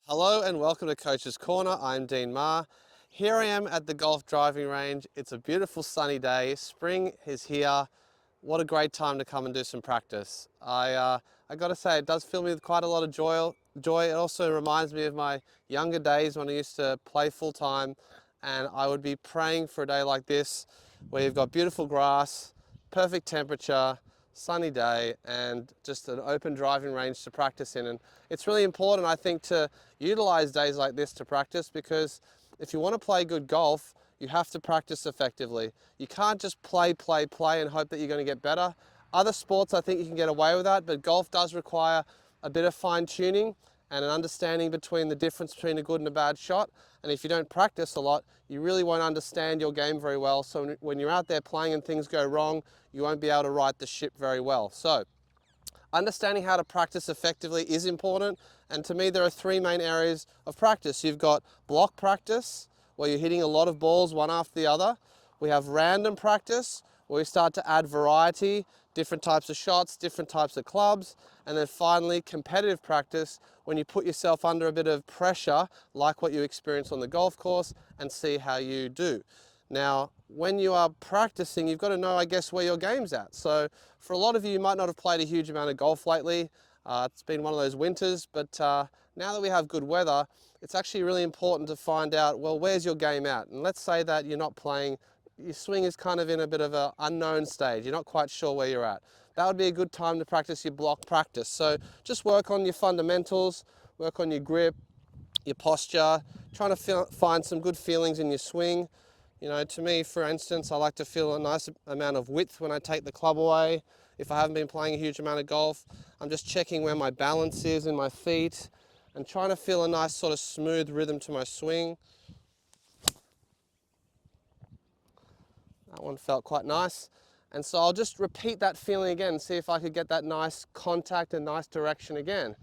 Hello and welcome to Coach's Corner. I'm Dean Marr. Here I am at the golf driving range. It's a beautiful sunny day. Spring is here. What a great time to come and do some practice. I got to say, it does fill me with quite a lot of joy. It also reminds me of my younger days when I used to play full time, and I would be praying for a day like this, where you've got beautiful grass, perfect temperature, sunny day, and just an open driving range to practice in. And it's really important, I think, to utilize days like this to practice, because if you want to play good golf, you have to practice effectively. You can't just play and hope that you're going to get better. Other sports, I think you can get away with that, but golf does require a bit of fine tuning and an understanding between the difference between a good and a bad shot. And if you don't practice a lot, you really won't understand your game very well. So when you're out there playing and things go wrong, you won't be able to right the ship very well. So understanding how to practice effectively is important, and to me there are three main areas of practice. You've got block practice, where you're hitting a lot of balls one after the other. We have random practice, where we start to add variety, different types of shots, different types of clubs. And then finally, competitive practice, when you put yourself under a bit of pressure, like what you experience on the golf course, and see how you do. Now, when you are practicing, you've got to know, I guess, where your game's at. So for a lot of you, you might not have played a huge amount of golf lately. It's been one of those winters, but now that we have good weather, it's actually really important to find out, well, where's your game at? And let's say that you're not playing, your swing is kind of in a bit of an unknown stage. You're not quite sure where you're at. That would be a good time to practice your block practice. So just work on your fundamentals, work on your grip, your posture, trying to find some good feelings in your swing. You know, to me, for instance, I like to feel a nice amount of width when I take the club away. If I haven't been playing a huge amount of golf, I'm just checking where my balance is in my feet and trying to feel a nice sort of smooth rhythm to my swing. That one felt quite nice. And so I'll just repeat that feeling again and see if I could get that nice contact and nice direction again.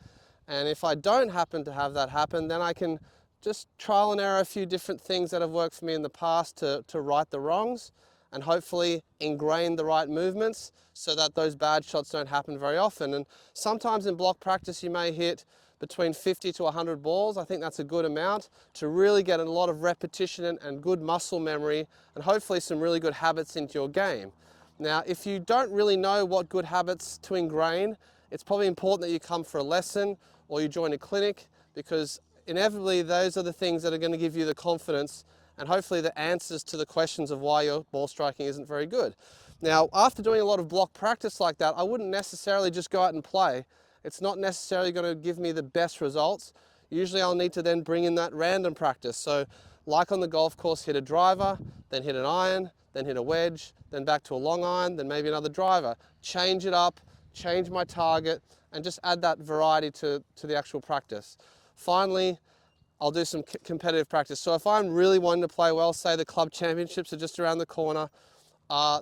And if I don't happen to have that happen, then I can just trial and error a few different things that have worked for me in the past to right the wrongs, and hopefully ingrain the right movements so that those bad shots don't happen very often. And sometimes in block practice you may hit between 50 to 100 balls. I think that's a good amount to really get a lot of repetition and good muscle memory, and hopefully some really good habits into your game. Now, if you don't really know what good habits to ingrain, it's probably important that you come for a lesson or you join a clinic, because inevitably those are the things that are going to give you the confidence and hopefully the answers to the questions of why your ball striking isn't very good. Now, after doing a lot of block practice like that, I wouldn't necessarily just go out and play. It's not necessarily going to give me the best results. Usually I'll need to then bring in that random practice. So like on the golf course, hit a driver, then hit an iron, then hit a wedge, then back to a long iron, then maybe another driver. Change it up, change my target, and just add that variety to the actual practice. Finally, I'll do some competitive practice. So if I'm really wanting to play well, say the club championships are just around the corner,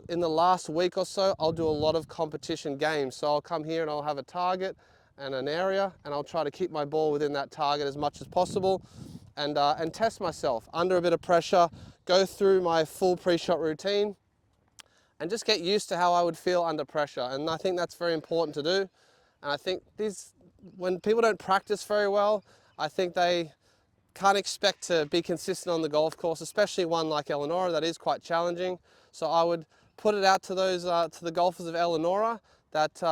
in the last week or so, I'll do a lot of competition games. So I'll come here and I'll have a target and an area, and I'll try to keep my ball within that target as much as possible, and test myself under a bit of pressure, go through my full pre-shot routine, and just get used to how I would feel under pressure. And I think that's very important to do. And I think when people don't practice very well, I think they can't expect to be consistent on the golf course, especially one like Eleonora that is quite challenging. So I would put it out to those to the golfers of Eleonora that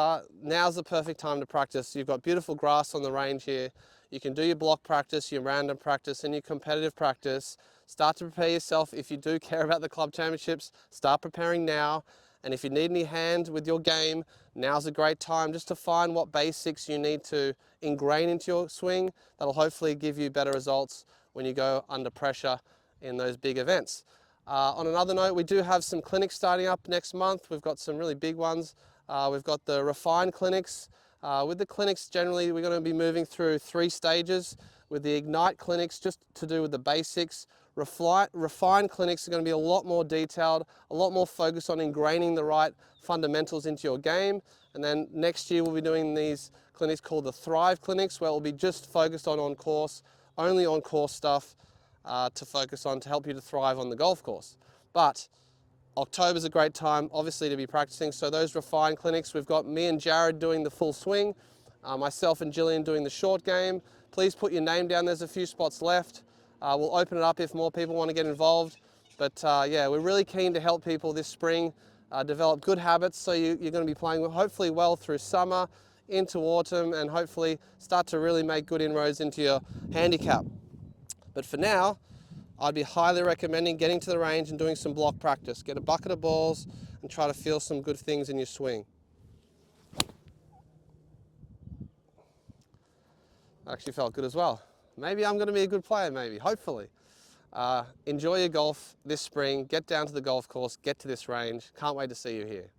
now's the perfect time to practice. You've got beautiful grass on the range here. You can do your block practice, your random practice, and your competitive practice. Start to prepare yourself. If you do care about the club championships, start preparing now. And if you need any hand with your game, now's a great time just to find what basics you need to ingrain into your swing. That'll hopefully give you better results when you go under pressure in those big events. On another note, we do have some clinics starting up next month. We've got some really big ones. We've got the Refine clinics. With the clinics, generally, we're going to be moving through 3 stages. With the Ignite clinics, just to do with the basics. Refine clinics are going to be a lot more detailed, a lot more focused on ingraining the right fundamentals into your game. And then next year we'll be doing these clinics called the Thrive clinics, where we'll be just focused on course, only on course stuff to focus on to help you to thrive on the golf course. But October's a great time, obviously, to be practicing. So those Refine clinics, we've got me and Jared doing the full swing. myself and Gillian doing the short game. Please put your name down, there's a few spots left. We'll open it up if more people want to get involved. But yeah, we're really keen to help people this spring develop good habits, so you're going to be playing hopefully well through summer, into autumn, and hopefully start to really make good inroads into your handicap. But for now, I'd be highly recommending getting to the range and doing some block practice. Get a bucket of balls and try to feel some good things in your swing. Actually felt good as well. Maybe I'm going to be a good player, maybe, hopefully. Enjoy your golf this spring, get down to the golf course, get to this range. Can't wait to see you here.